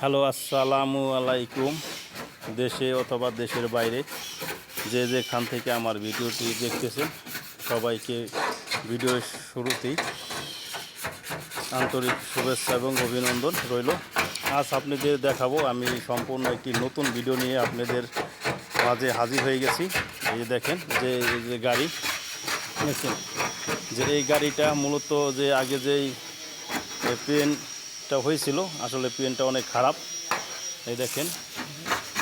Hello, আসসালামু আলাইকুম। দেশে অথবা দেশের বাইরে যে যেখান থেকে আমার ভিডিওটি দেখতেছেন সবাইকে ভিডিওর শুরুতেই আন্তরিক শুভেচ্ছা এবং অভিনন্দন রইল। আজ আপনাদের দেখাবো আমি সম্পূর্ণ একটি নতুন ভিডিও নিয়ে আপনাদের মাঝে হাজির হয়ে গেছি। এই যে দেখেন যে এই যে গাড়ি দেখছেন, যে এই গাড়িটা মূলত যে আগে যেই পেনটা হয়েছিল, আসলে পেনটা অনেক খারাপ। এই দেখেন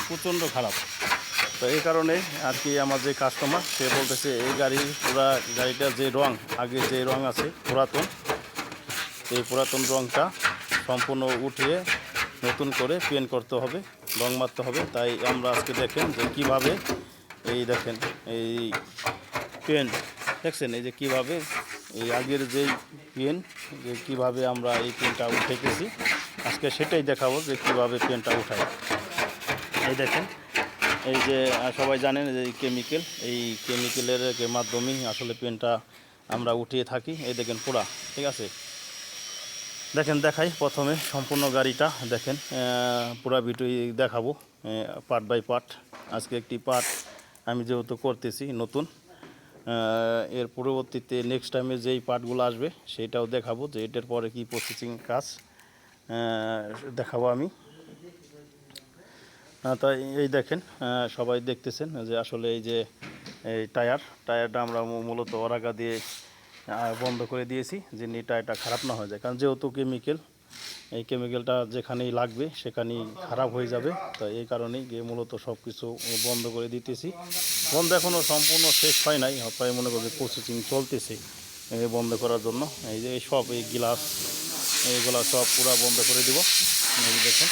প্রচণ্ড খারাপ। তো এই কারণে আর কি আমার যে কাস্টমার সে বলতেছে এই গাড়িটার যে রং, আগে যে রং আছে পুরাতন, এই পুরাতন রংটা সম্পূর্ণ উঠিয়ে নতুন করে পেন্ট করতে হবে, রং মারতে হবে। তাই আমরা আজকে দেখেন যে কিভাবে এই দেখেন এই পেন্ট দেখছেন, এই যে কীভাবে এই আগের যেই পেন যে কীভাবে আমরা এই পেনটা উঠাইতেছি, আজকে সেটাই দেখাবো যে কীভাবে পেনটা উঠাই। এই দেখেন এই যে সবাই জানেন যে এই কেমিক্যালের মাধ্যমেই আসলে পেনটা আমরা উঠিয়ে থাকি। এই দেখেন পুরা ঠিক আছে। দেখেন দেখাই প্রথমে সম্পূর্ণ গাড়িটা দেখেন, পুরা ভিডিও দেখাবো পার্ট বাই পার্ট। আজকে একটি পার্ট আমি যেহেতু করতেছি নতুন, এর পরবর্তীতে নেক্সট টাইমে যেই পার্টগুলো আসবে সেটাও দেখাবো যে এটার পরে কি প্রসেসিং কাজ দেখাবো আমি। তাই এই দেখেন সবাই দেখতেছেন যে আসলে এই যে এই টায়ারটা আমরা মূলত অরাগা দিয়ে বন্ধ করে দিয়েছি যে টায়ারটা খারাপ না হয়ে যায়, কারণ যেহেতু এই কেমিক্যালটা যেখানেই লাগবে সেখানেই খারাপ হয়ে যাবে। তো এই কারণেই গিয়ে মূলত সব কিছু বন্ধ করে দিতেছি। বন্ধ এখনও সম্পূর্ণ শেষ হয় নাই, প্রায় মনে করি প্রসেসিং চলতেছে বন্ধ করার জন্য। এই যে সব এই গ্লাস এইগুলা সব পুরো বন্ধ করে দিব। এই দেখেন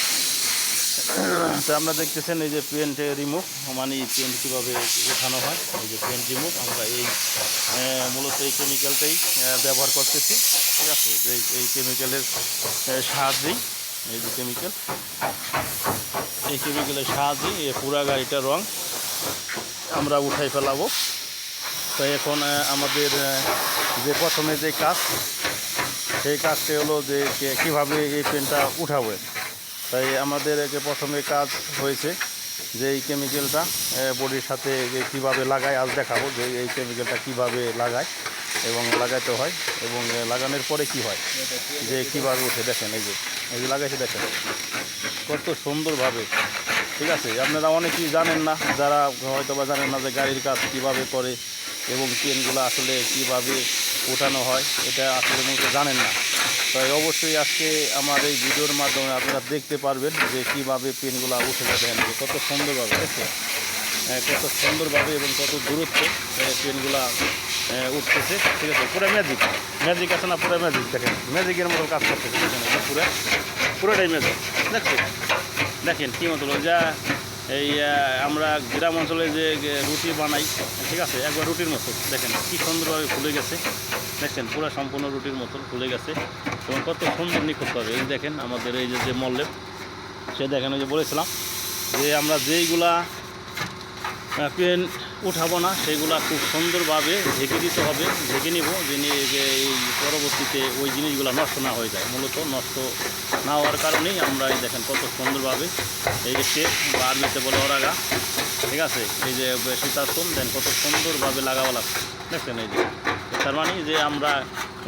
তো আপনারা দেখতেছেন এই যে পেন্ট রিমুভ, মানে পেন্ট কীভাবে ওঠানো হয়। এই যে পেন্ট রিমুভ আমরা এই মূলত এই কেমিক্যালটাই ব্যবহার করতেছি, ঠিক আছে। যে এই কেমিক্যালের সাহায্যেই এই যে কেমিক্যালের সাহায্যেই এই পুরা গাড়িটার রং আমরা উঠাই ফেলাবো। তো এখন আমাদের যে প্রথমে যে কাজ, সেই কাজটি হলো যে কীভাবে এই পেনটা উঠাবো। তাই আমাদের প্রথমে কাজ হয়েছে যে এই কেমিক্যালটা বডির সাথে কীভাবে লাগায় আজ দেখাবো যে এই কেমিক্যালটা কীভাবে লাগায় এবং লাগাইতে হয় এবং লাগানোর পরে কি হয়, যে কীভাবে উঠে। দেখেন এই যে লাগাইছে, দেখেন কত সুন্দরভাবে, ঠিক আছে। আপনারা অনেকেই জানেন না, যারা হয়তো বা জানেন না যে গাড়ির কাজ কীভাবে করে এবং পেনগুলো আসলে কীভাবে ওঠানো হয়, এটা আসলে মূলত জানেন না। তাই অবশ্যই আজকে আমার এই ভিডিওর মাধ্যমে আপনারা দেখতে পারবেন যে কীভাবে পেনগুলো উঠে যাবেন, কত সুন্দরভাবে দেখছে, কত সুন্দরভাবে এবং কত দূরত্বে পেনগুলা উঠতেছে, ঠিক আছে। পুরো ম্যাজিক আছে না, পুরো ম্যাজিক দেখেন, ম্যাজিকের মতো কাজ করতেছে দেখেন, পুরোটাই ম্যাজিক দেখেন কী মতো যা এই আমরা গ্রাম অঞ্চলে যে রুটি বানাই, ঠিক আছে, একবার রুটির মতো দেখেন কী সুন্দরভাবে ফুলে গেছে, দেখছেন পুরো সম্পূর্ণ রুটির মতন ফুলে গেছে এবং কত সুন্দর নিখুঁত হবে। এই দেখেন আমাদের এই যে মল্লেপ, সে দেখেন ওই যে বলেছিলাম যে আমরা যেইগুলা পেন উঠাবো না সেইগুলা খুব সুন্দরভাবে ঢেকে দিতে হবে, ঢেকে নিব যে এই পরবর্তীতে ওই জিনিসগুলো নষ্ট না হয়ে যায়। মূলত নষ্ট না হওয়ার কারণেই আমরা এই দেখেন কত সুন্দরভাবে এই যে টেপ বা আর্মিতে বলে অরাগা, ঠিক আছে, এই যে সীতাস্তন দেন কত সুন্দরভাবে লাগানো লাগছে, দেখছেন। এই যে তার মানে যে আমরা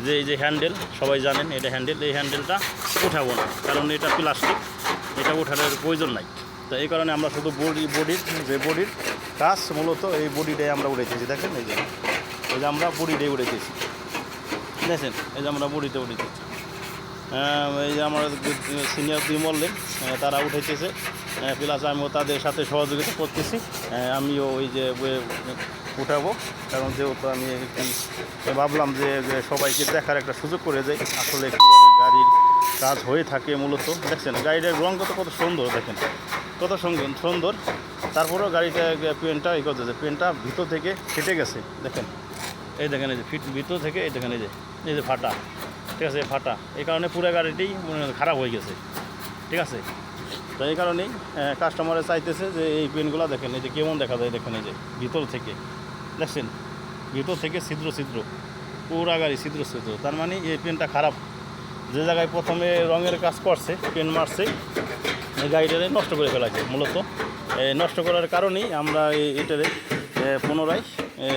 যে এই যে হ্যান্ডেল সবাই জানেন এটা হ্যান্ডেল, এই হ্যান্ডেলটা উঠাবো না, কারণ এটা প্লাস্টিক, এটা ওঠানোর প্রয়োজন নাই। তো এই কারণে আমরা শুধু বডির কাজ মূলত এই বডিটাই আমরা উড়াইতেছি। দেখেন এই যে আমরা বডিটাই উড়াইতেছি, দেখেন এই যে আমরা বডিতে উড়াইতেছি। এই যে আমার সিনিয়র দুই মল্লেন তারা উঠাইতেছে, প্লাস আমিও তাদের সাথে সহযোগিতা করতেছি। আমিও ওই যে উঠাবো, কারণ যেহেতু আমি ভাবলাম যে সবাইকে দেখার একটা সুযোগ করে যাই আসলে কীভাবে গাড়ির কাজ হয়ে থাকে। মূলত দেখছেন গাড়িটার রং কত সুন্দর, দেখেন কত সুন্দর। তারপরেও গাড়িটা পেনটা এই করতেছে, পেনটা ভিতর থেকে ফেটে গেছে, দেখেন এই দেখেন এই যে ভিতর থেকে এই দেখেন এই যে ফাটা, ঠিক আছে, ফাটা। এই কারণে পুরো গাড়িটি খারাপ হয়ে গেছে, ঠিক আছে। তো এই কারণেই কাস্টমারে চাইতেছে যে এই পেনগুলো দেখেন এই যে কেমন দেখা যায়, দেখেন এই যে ভিতর থেকে, দেখছেন ভিতর থেকে ছিদ্র পুরা গাড়ি ছিদ্র। তার মানে এই পেনটা খারাপ, যে জায়গায় প্রথমে রঙের কাজ করছে, পেন্ট মারছে, এই গাড়িটারে নষ্ট করে ফেলাছে। মূলত নষ্ট করার কারণেই আমরা এটারে পুনরায়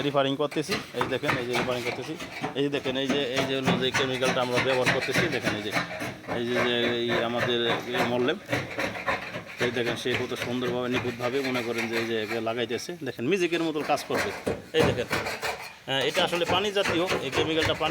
রিফারিং করতেছি। এই দেখেন, এই যে রিফারিং করতেছি, এই যে দেখেন, এই যে হলো যে কেমিক্যালটা আমরা ব্যবহার করতেছি, দেখেন এই যে এই আমাদের মল্লেম, এই দেখেন সে কত সুন্দরভাবে নিখুঁতভাবে মনে করেন যে এই যে লাগাইতেছে। দেখেন মিউজিকের মতো কাজ করবে। এই দেখেন, এটা আসলে পানি জাতীয়, এই কেমিক্যালটা পানি